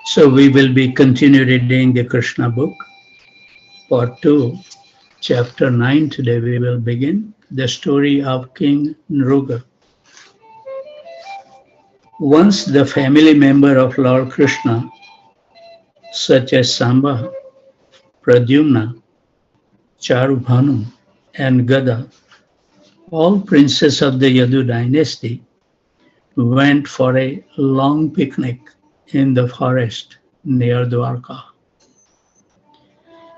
So we will be continue reading the Krishna book, part 2, chapter 9. Today we will begin the story of King Nruga. Once the family member of Lord Krishna, such as Samba, Pradyumna, Charubhanu, and Gada, all princes of the Yadu dynasty, went for a long picnic in the forest near Dwarka.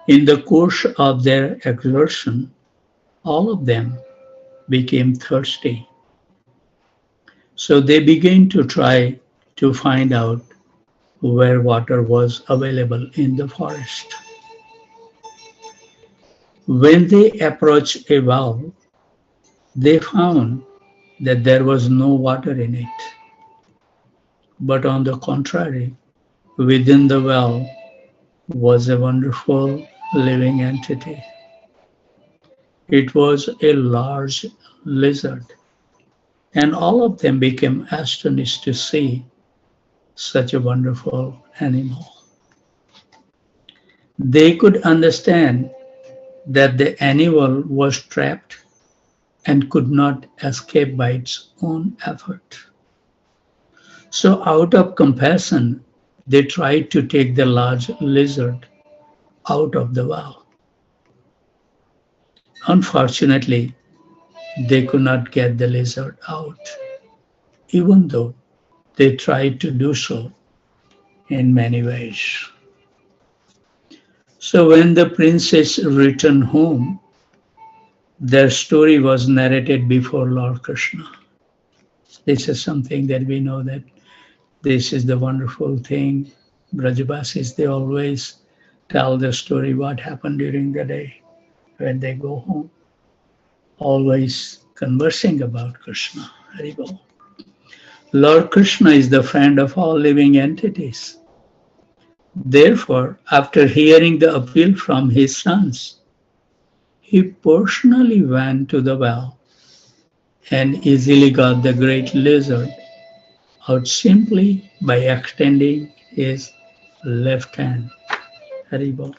In the course of their excursion, all of them became thirsty. So they began to try to find out where water was available in the forest. When they approached a well, they found that there was no water in it. But on the contrary, within the well was a wonderful living entity. It was a large lizard, and all of them became astonished to see such a wonderful animal. They could understand that the animal was trapped and could not escape by its own effort. So, out of compassion, they tried to take the large lizard out of the well. Unfortunately, they could not get the lizard out, even though they tried to do so in many ways. So when the princess returned home, their story was narrated before Lord Krishna. This is something that we know, that this is the wonderful thing. Brajavasis, they always tell the story what happened during the day when they go home, always conversing about Krishna. Haribol. Lord Krishna is the friend of all living entities. Therefore, after hearing the appeal from his sons, he personally went to the well and easily got the great lizard out simply by extending his left hand. Haribol.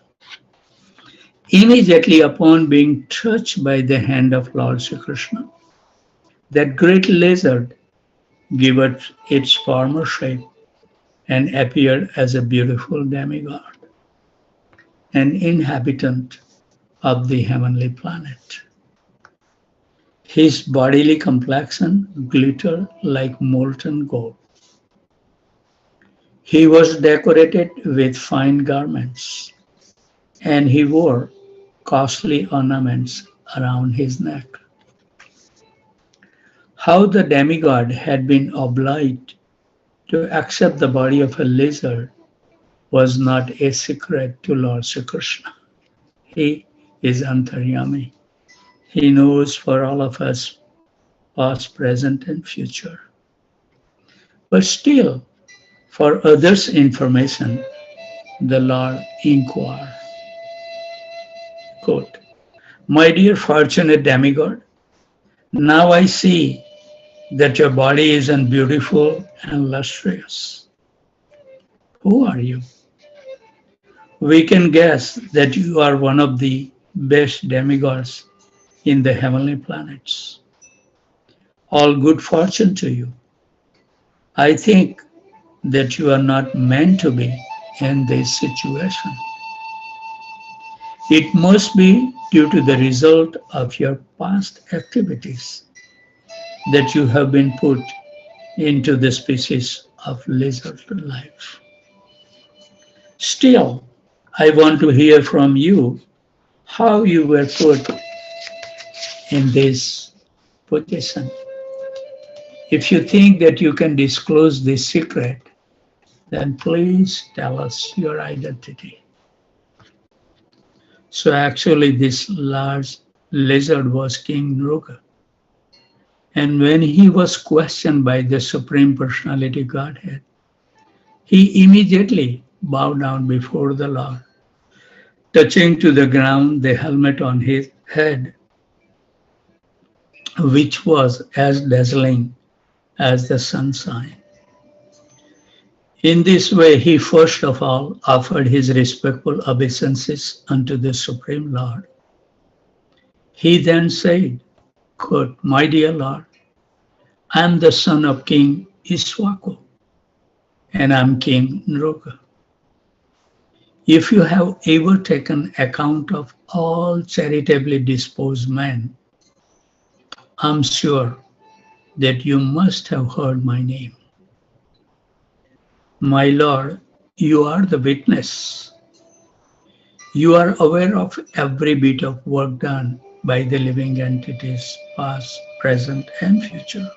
Immediately upon being touched by the hand of Lord Sri Krishna, that great lizard gave it its former shape and appeared as a beautiful demigod, an inhabitant of the heavenly planet. His bodily complexion glittered like molten gold. He was decorated with fine garments, and he wore costly ornaments around his neck. How the demigod had been obliged to accept the body of a lizard was not a secret to Lord Sri Krishna. He is Antaryami. He knows for all of us, past, present, and future. But still, for others' information, the Lord inquired. Quote, "My dear fortunate demigod, now I see that your body is beautiful and lustrous. Who are you? We can guess that you are one of the best demigods in the heavenly planets. All good fortune to you. I think that you are not meant to be in this situation. It must be due to the result of your past activities that you have been put into the species of lizard life. Still, I want to hear from you how you were put in this position. If you think that you can disclose this secret, then please tell us your identity." So actually this large lizard was King Nruga. And when he was questioned by the Supreme Personality Godhead, he immediately bowed down before the Lord, touching to the ground the helmet on his head, which was as dazzling as the sunshine. In this way, he first of all offered his respectful obeisances unto the Supreme Lord. He then said, quote, "My dear Lord, I am the son of King Iswaku, and I am King Nroga. If you have ever taken account of all charitably disposed men, I am sure that you must have heard my name. My Lord, you are the witness. You are aware of every bit of work done by the living entities, past, present, and future.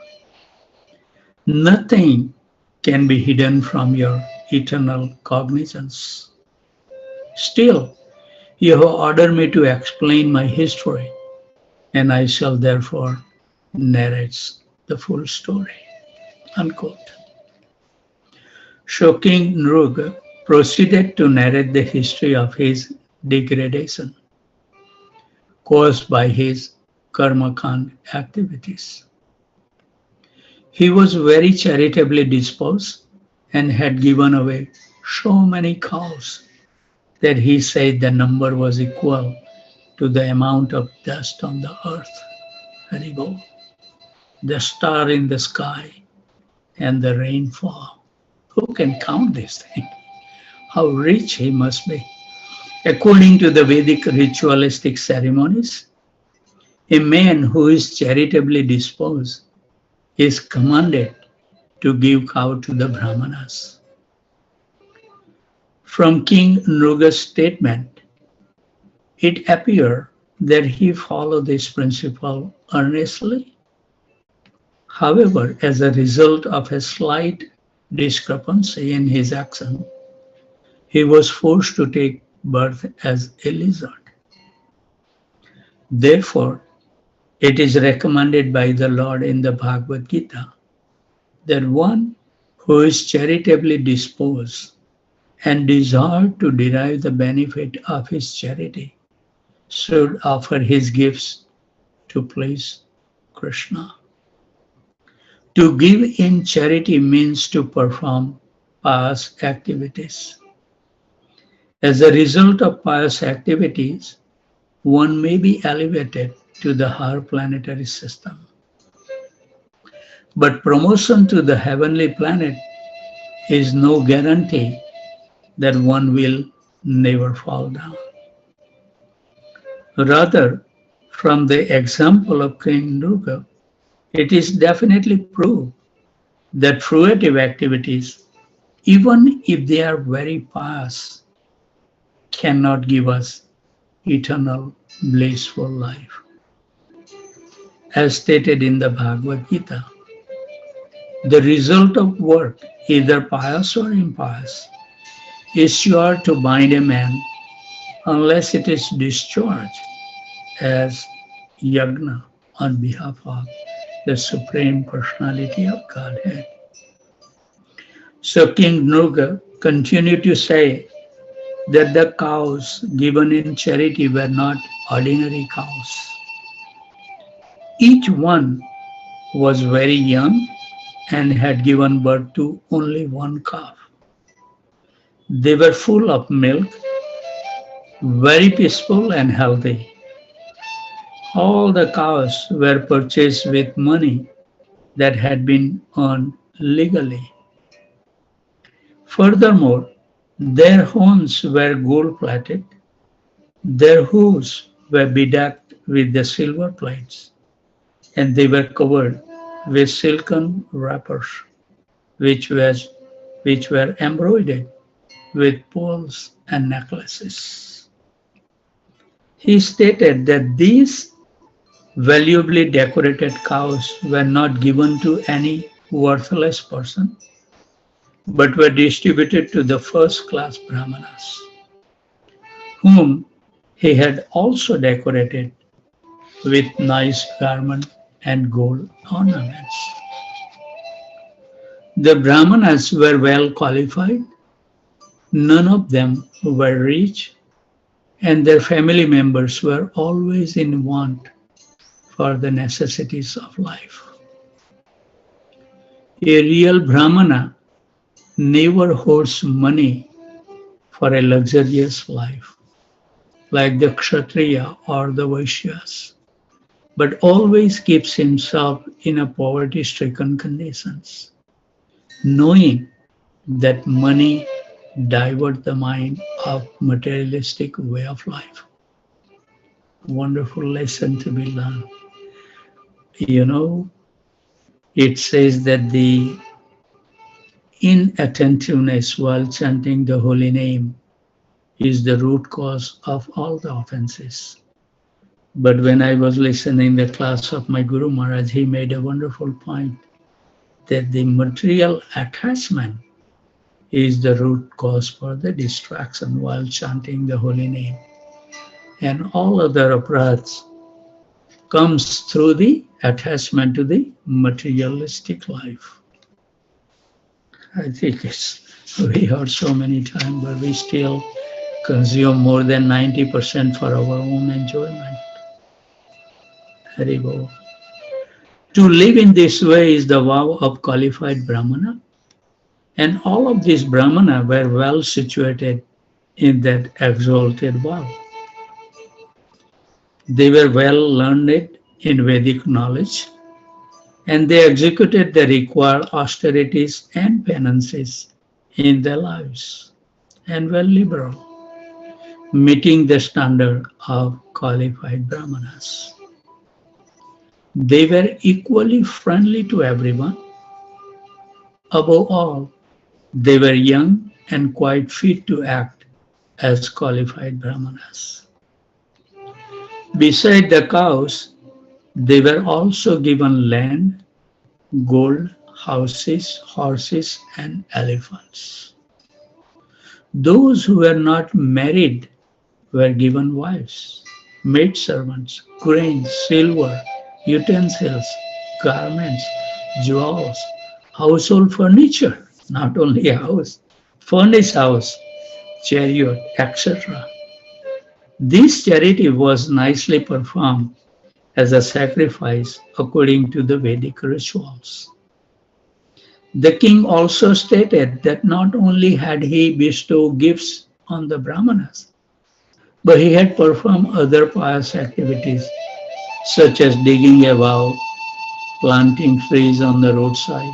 Nothing can be hidden from your eternal cognizance. Still, you have ordered me to explain my history, and I shall therefore narrate the full story." Unquote. So King Nrug proceeded to narrate the history of his degradation caused by his karmakand activities. He was very charitably disposed and had given away so many cows that he said the number was equal to the amount of dust on the earth, Haribol, the star in the sky, and the rainfall. Who can count this thing? How rich he must be. According to the Vedic ritualistic ceremonies, a man who is charitably disposed is commanded to give cow to the Brahmanas. From King Nruga's statement, it appears that he followed this principle earnestly. However, as a result of a slight discrepancy in his action, he was forced to take birth as a lizard. Therefore, it is recommended by the Lord in the Bhagavad Gita that one who is charitably disposed and desires to derive the benefit of his charity should offer his gifts to please Krishna. To give in charity means to perform pious activities. As a result of pious activities, one may be elevated to the higher planetary system. But promotion to the heavenly planet is no guarantee that one will never fall down. Rather, from the example of King Nruga, it is definitely proved that fruitive activities, even if they are very pious, cannot give us eternal blissful life. As stated in the Bhagavad Gita, the result of work, either pious or impious, is sure to bind a man unless it is discharged as yagna on behalf of the Supreme Personality of Godhead. So King Nruga continued to say that the cows given in charity were not ordinary cows. Each one was very young and had given birth to only one calf. They were full of milk, very peaceful and healthy. All the cows were purchased with money that had been earned legally. Furthermore, their horns were gold-plated, their hooves were bedecked with the silver plates, and they were covered with silken wrappers, which were embroidered with pearls and necklaces. He stated that these valuably decorated cows were not given to any worthless person, but were distributed to the first-class Brahmanas, whom he had also decorated with nice garment and gold ornaments. The Brahmanas were well qualified, none of them were rich, and their family members were always in want for the necessities of life. A real Brahmana never hoards money for a luxurious life, like the Kshatriya or the Vaishyas, but always keeps himself in a poverty-stricken conditions, knowing that money divert the mind of materialistic way of life. Wonderful lesson to be learned. You know, it says that the inattentiveness while chanting the holy name is the root cause of all the offenses. But when I was listening the class of my Guru Maharaj, he made a wonderful point that the material attachment is the root cause for the distraction while chanting the holy name. And all other aparadhs comes through the attachment to the materialistic life. I think we heard so many times, but we still consume more than 90% for our own enjoyment. Hari Bol. To live in this way is the vow of qualified Brahmana. And all of these Brahmana were well situated in that exalted vow. They were well learned in Vedic knowledge, and they executed the required austerities and penances in their lives, and were liberal, meeting the standard of qualified Brahmanas. They were equally friendly to everyone. Above all, they were young and quite fit to act as qualified Brahmanas. Beside the cows, they were also given land, gold, houses, horses, and elephants. Those who were not married were given wives, maidservants, grain, silver, utensils, garments, jewels, household furniture, not only a house, furnished house, chariot, etc. This charity was nicely performed as a sacrifice according to the Vedic rituals. The king also stated that not only had he bestowed gifts on the Brahmanas, but he had performed other pious activities such as digging a well, planting trees on the roadside,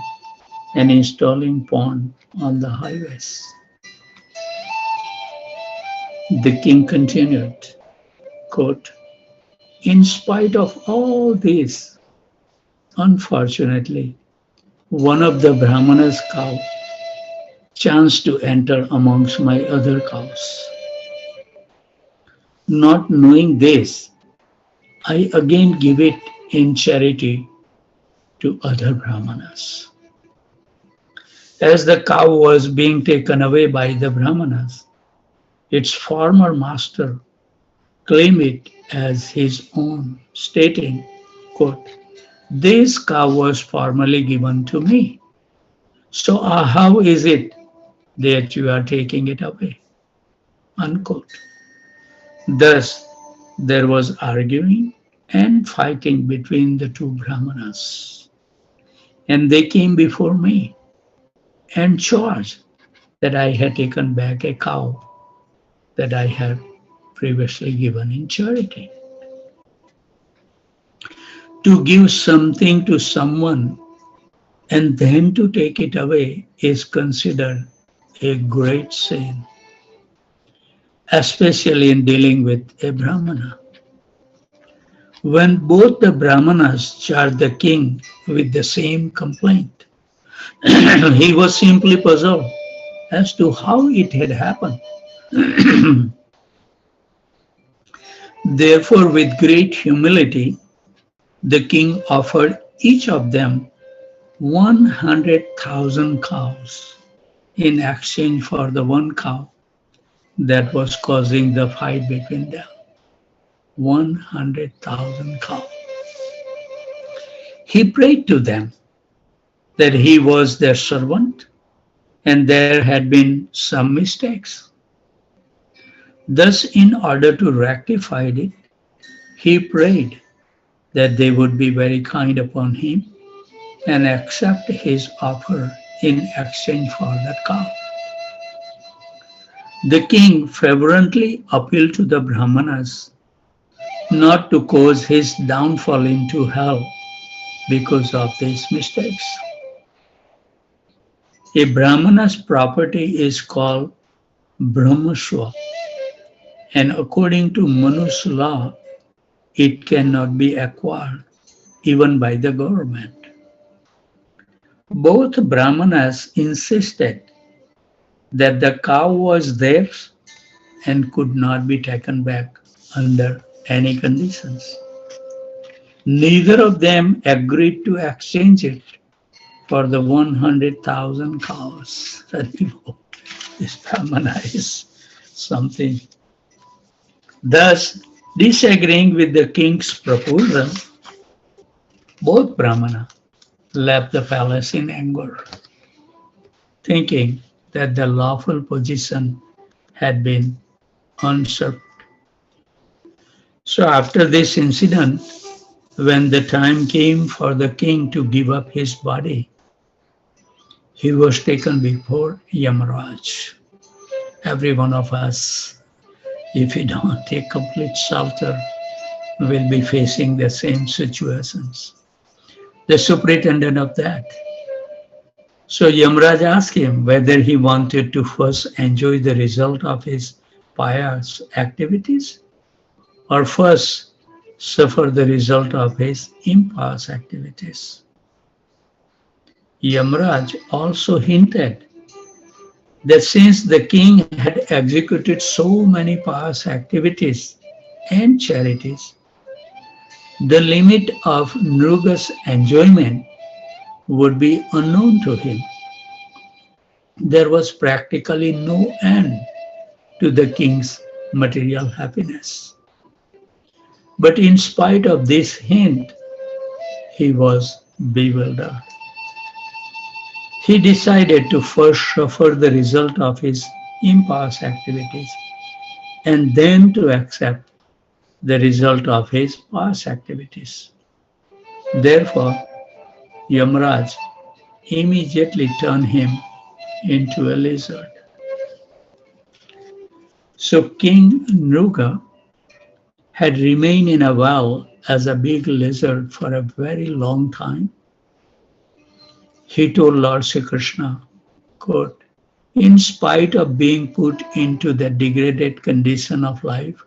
and installing ponds on the highways. The king continued, quote, "In spite of all this, unfortunately, one of the Brahmana's cow chanced to enter amongst my other cows. Not knowing this, I again give it in charity to other Brahmanas." As the cow was being taken away by the Brahmanas, its former master claimed it as his own, stating, quote, "This cow was formerly given to me. So how is it that you are taking it away?" Unquote. Thus, there was arguing and fighting between the two Brahmanas. And they came before me and charged that I had taken back a cow that I had previously given in charity. To give something to someone and then to take it away is considered a great sin, especially in dealing with a Brahmana. When both the Brahmanas charged the king with the same complaint, he was simply puzzled as to how it had happened. Therefore, with great humility, the king offered each of them 100,000 cows in exchange for the one cow that was causing the fight between them. 100,000 cows. He prayed to them that he was their servant and there had been some mistakes. Thus, in order to rectify it, he prayed that they would be very kind upon him and accept his offer in exchange for that cow. The king fervently appealed to the Brahmanas not to cause his downfall into hell because of these mistakes. A Brahmana's property is called Brahmaswa, and according to Manu's law, it cannot be acquired even by the government. Both Brahmanas insisted that the cow was theirs and could not be taken back under any conditions. Neither of them agreed to exchange it for the 100,000 cows. This Brahmana is something. Thus, disagreeing with the king's proposal, both Brahmana left the palace in anger, thinking that the lawful position had been usurped. So after this incident, when the time came for the king to give up his body, he was taken before Yamaraj. Every one of us, if we don't take complete shelter, will be facing the same situations. The superintendent of that. So Yamaraj asked him whether he wanted to first enjoy the result of his pious activities or first suffer the result of his impious activities. Yamaraj also hinted that since the king had executed so many pious activities and charities, the limit of Nruga's enjoyment would be unknown to him. There was practically no end to the king's material happiness. But in spite of this hint, he was bewildered. He decided to first suffer the result of his impious activities and then to accept the result of his pious activities. Therefore, Yamaraj immediately turned him into a lizard. So King Nruga had remained in a well as a big lizard for a very long time. He told Lord Sri Krishna, quote, "In spite of being put into the degraded condition of life,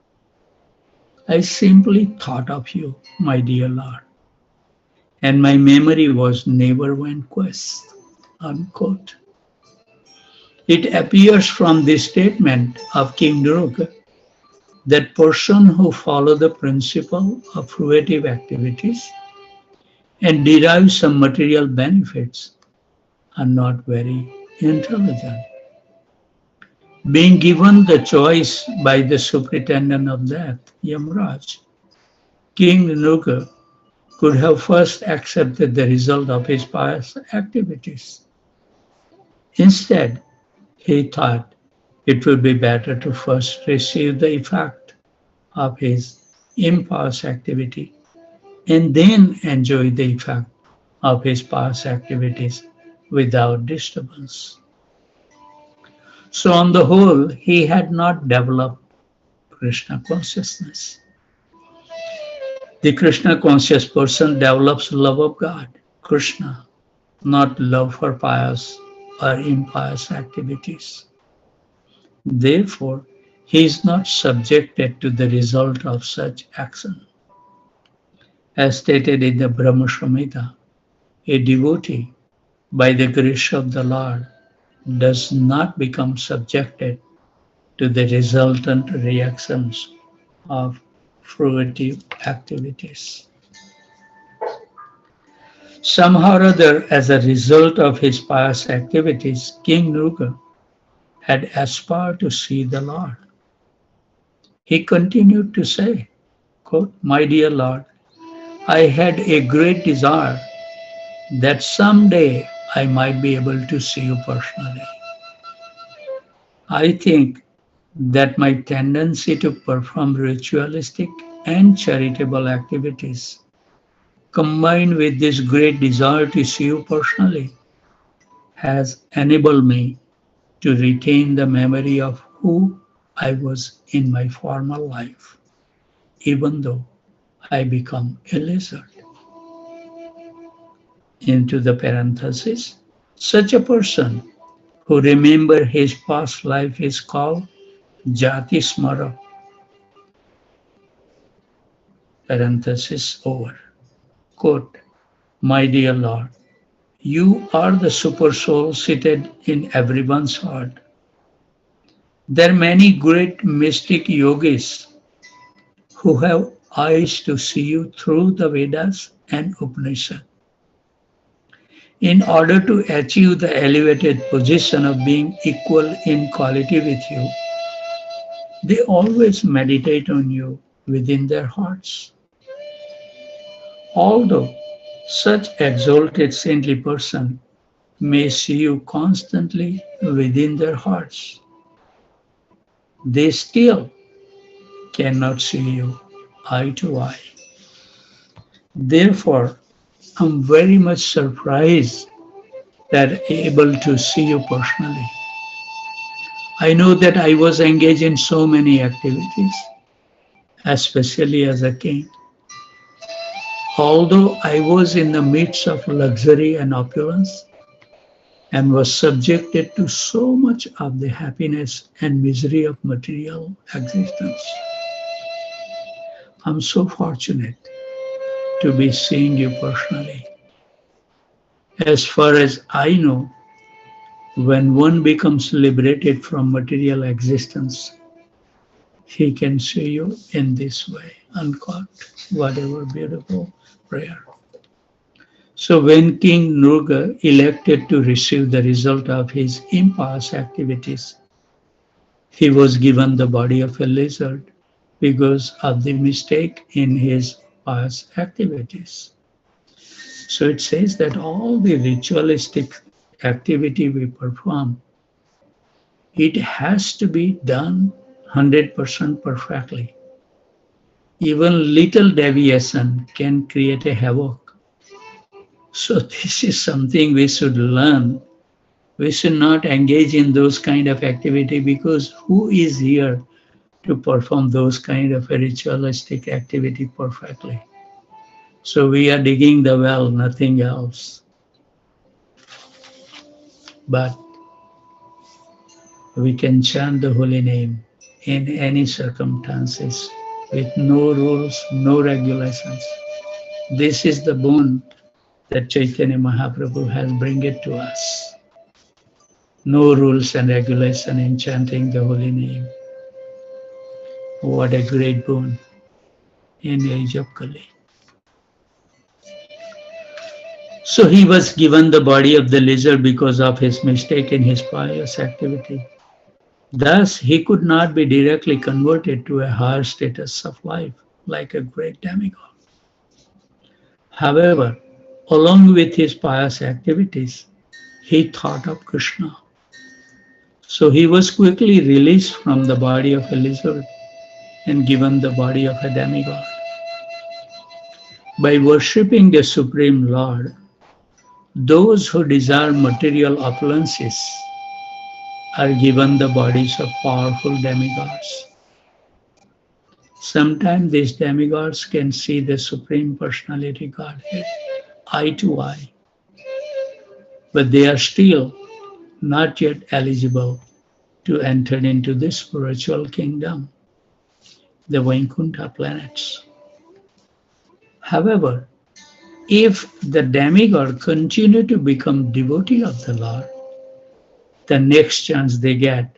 I simply thought of you, my dear Lord, and my memory was never vanquished," unquote. It appears from this statement of King Nruga that persons who follow the principle of fruitive activities and derive some material benefits are not very intelligent. Being given the choice by the superintendent of death, Yamaraj, King Nruga could have first accepted the result of his pious activities. Instead, he thought it would be better to first receive the effect of his impious activity and then enjoy the effect of his pious activities without disturbance. So on the whole, he had not developed Krishna consciousness. The Krishna conscious person develops love of God, Krishna, not love for pious or impious activities. Therefore, he is not subjected to the result of such action. As stated in the Brahma Samhita, a devotee, by the grace of the Lord, does not become subjected to the resultant reactions of fruitive activities. Somehow or other, as a result of his pious activities, King Nruga had aspired to see the Lord. He continued to say, quote, "My dear Lord, I had a great desire that someday I might be able to see you personally. I think that my tendency to perform ritualistic and charitable activities, combined with this great desire to see you personally, has enabled me to retain the memory of who I was in my former life, even though I become a lizard. Into the parenthesis, such a person who remember his past life is called Jati Smara, parenthesis over. Quote, my dear Lord, you are the super soul seated in everyone's heart. There are many great mystic yogis who have eyes to see you through the Vedas and Upanishad. In order to achieve the elevated position of being equal in quality with you, they always meditate on you within their hearts. Although such exalted saintly person may see you constantly within their hearts, they still cannot see you eye to eye. Therefore, I'm very much surprised that I'm able to see you personally. I know that I was engaged in so many activities, especially as a king. Although I was in the midst of luxury and opulence and was subjected to so much of the happiness and misery of material existence, I'm so fortunate to be seeing you personally. As far as I know, when one becomes liberated from material existence, he can see you in this way. Unquote. Whatever beautiful prayer. So when King Nruga elected to receive the result of his impious activities, he was given the body of a lizard because of the mistake in his pious activities. So it says that all the ritualistic activity we perform, it has to be done 100% perfectly. Even little deviation can create a havoc. So this is something we should learn. We should not engage in those kind of activity because who is here to perform those kind of ritualistic activity perfectly? So we are digging the well, nothing else. But we can chant the holy name in any circumstances with no rules, no regulations. This is the boon that Chaitanya Mahaprabhu has bring it to us. No rules and regulation in chanting the holy name. What a great boon in the age of Kali. So he was given the body of the lizard because of his mistake in his pious activity. Thus, he could not be directly converted to a higher status of life like a great demigod. However, along with his pious activities, he thought of Krishna. So he was quickly released from the body of a lizard and given the body of a demigod. By worshipping the Supreme Lord, those who desire material opulences are given the bodies of powerful demigods. Sometimes these demigods can see the Supreme Personality Godhead eye to eye, but they are still not yet eligible to enter into the spiritual kingdom, the Vaikuntha planets. However, if the demigod continue to become devotee of the Lord, the next chance they get,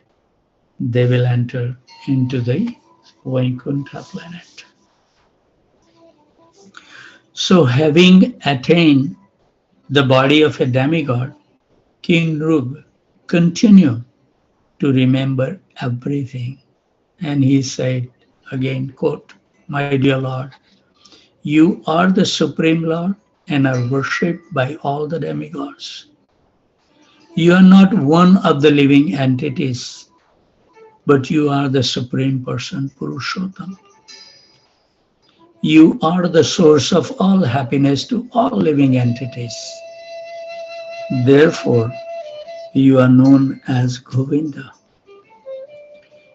they will enter into the Vaikuntha planet. So having attained the body of a demigod, King Nruga continued to remember everything. And he said, again, quote, my dear Lord, you are the Supreme Lord and are worshipped by all the demigods. You are not one of the living entities, but you are the Supreme Person, Purushottam. You are the source of all happiness to all living entities. Therefore, You are known as Govinda.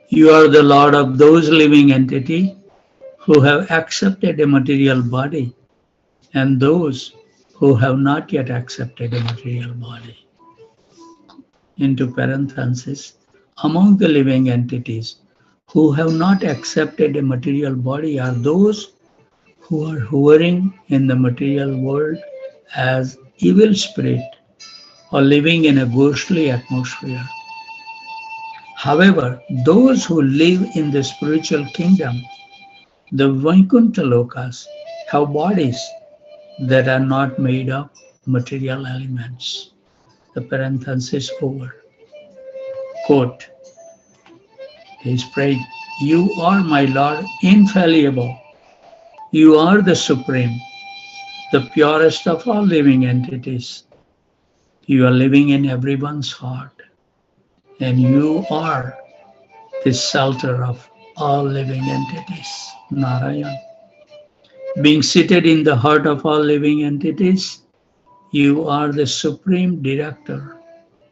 You are the Lord of those living entities who have accepted a material body and those who have not yet accepted a material body. Into parentheses, among the living entities who have not accepted a material body are those who are hovering in the material world as evil spirit or living in a ghostly atmosphere. However, those who live in the spiritual kingdom, the Vaikuntha Lokas, have bodies that are not made of material elements. The parenthesis over. Quote, he is praying, you are my Lord, infallible. You are the supreme, the purest of all living entities. You are living in everyone's heart, and you are the shelter of all living entities. Narayan. Being seated in the heart of all living entities, you are the supreme director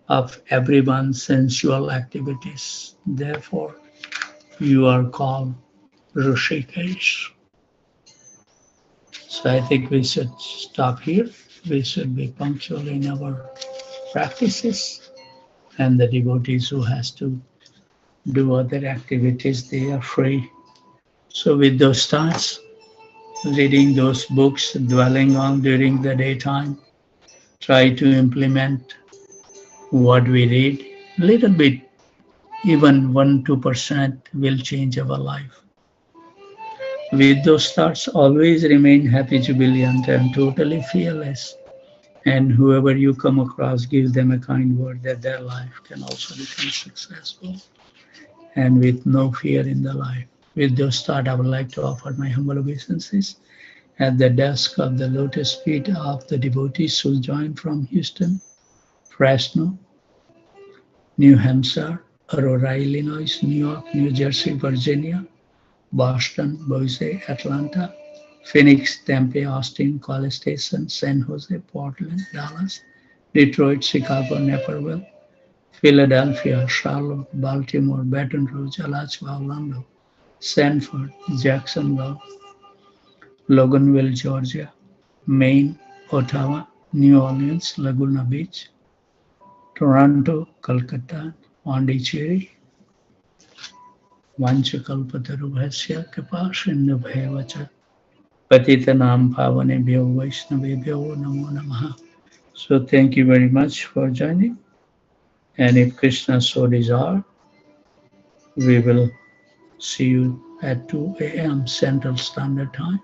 of everyone's sensual activities. Therefore, you are called Rishikesh. So I think we should stop here. We should be punctual in our practices. And the devotees who has to do other activities, they are free. So with those thoughts, reading those books, dwelling on during the daytime, try to implement what we read. Little bit, even 1-2% will change our life. With those thoughts, always remain happy, jubilant, and totally fearless. And whoever you come across, give them a kind word that their life can also become successful and with no fear in the life. With those thoughts, I would like to offer my humble obeisances at the desk of the lotus feet of the devotees who joined from Houston, Fresno, New Hampshire, Aurora, Illinois, New York, New Jersey, Virginia, Boston, Boise, Atlanta, Phoenix, Tempe, Austin, College Station, San Jose, Portland, Dallas, Detroit, Chicago, Naperville, Philadelphia, Charlotte, Baltimore, Baton Rouge, Alachua, Orlando, Sanford, Jacksonville, Loganville, Georgia, Maine, Ottawa, New Orleans, Laguna Beach, Toronto, Calcutta, Pondicherry, Vanchakalpatarubhasya Kapashinubhavacha Patitanam Pavanebhyo Vaishnavebhyo Namo Namaha. So thank you very much for joining. And if Krishna so desire, we will see you at 2 a.m. Central Standard Time.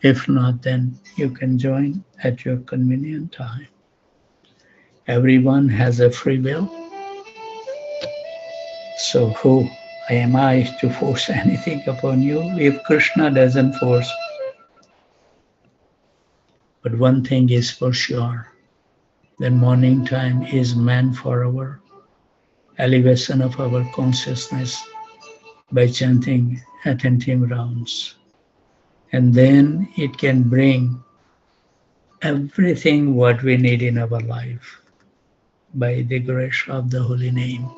If not, then you can join at your convenient time. Everyone has a free will. So who am I to force anything upon you if Krishna doesn't force? But one thing is for sure, that morning time is meant for our elevation of our consciousness by chanting attentive rounds. And then it can bring everything what we need in our life by the grace of the holy name.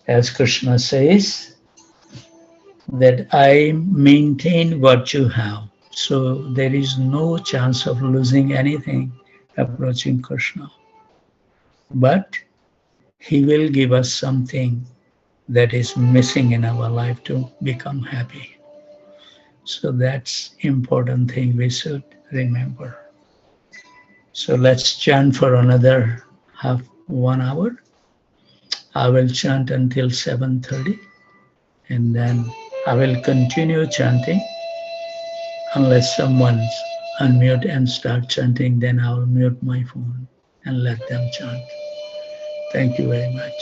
As Krishna says, that I maintain what you have. So there is no chance of losing anything approaching Krishna. But he will give us something that is missing in our life to become happy. So that's important thing we should remember. So let's chant for another 1 hour. I will chant until 7:30 and then I will continue chanting unless someone unmute and start chanting, then I will mute my phone and let them chant. Thank you very much.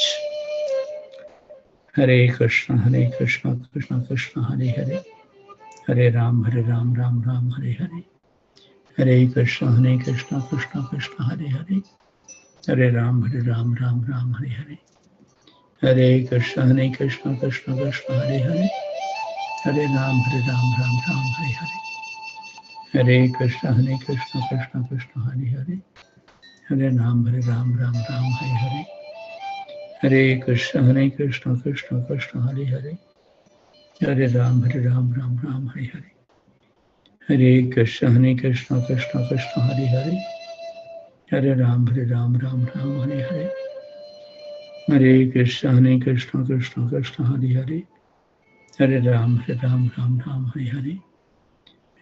Hare Krishna, Krishna Krishna, Hare Hare. Hare Ram, Ram Ram, Hare Hare. Hare Krishna, Krishna Krishna, Hare Hare. Hare Ram, Ram Ram, Hare Hare. Hare Krishna, Krishna Krishna, Hare Hare. Hare Ram, Ram Ram, Hare Hare. Hare Krishna, Krishna Krishna, Hare Hare. Hare Ram, Ram Ram, Hare Hare. Hare Krishna, Krishna Krishna, Hare Hare. Hare Ram, Ram Ram, Hare Hare. Hare Krishna, Krishna Krishna, Hare Hare. Hare Ram, Ram Ram, Hare Hare. Hare Krishna, Krishna Krishna, Hare Hare. Hare Ram, Ram Ram, Hare Hare.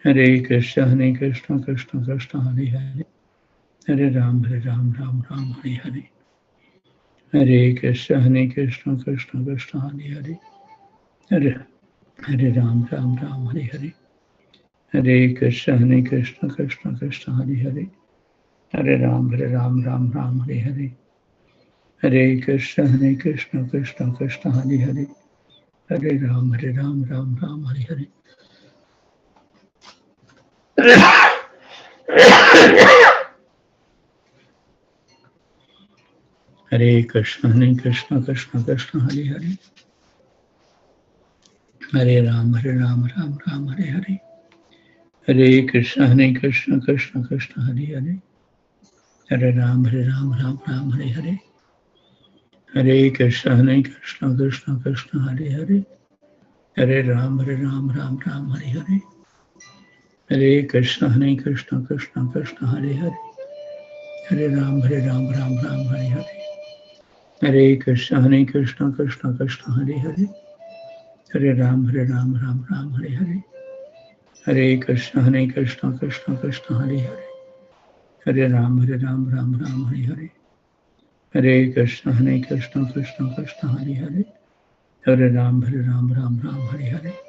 Hare Krishna, Krishna Krishna, Hare Hare. Hare Ram, Ram Ram, Hare Hare. Hare Krishna, Krishna Krishna, Hare Hare. Hare Ram, Ram Hare Hare. Hare Krishna, Krishna Krishna, Hare Hare. Hare Ram, Ram Hare Hare. Hare Krishna, Krishna Krishna, Hare Hare. Hare Ram, Ram Hare Hare. Hare Krishna, Krishna Krishna, Hare Hare. Hare Ram, Ram Hare Hare. Hare Krishna, Krishna Krishna, Hare Hare. Hare Ram, Ram Hare Hare. Hare Krishna, Krishna Krishna, Hare Hare. Hare Ram, Ram Hare Hare. Hare Krishna, Krishna Krishna, Hare Hare. Hare Ram, Ram Hare Hare. Hare Krishna, Krishna Krishna, Hare Hare. Hare Ram, Ram Hare Hare. Hare Krishna, Krishna Krishna, Hare Hare. Hare Ram, Ram Hare Hare. Hare Krishna, Krishna Krishna, Hare Hare. Hare Ram, Ram Hare Hare.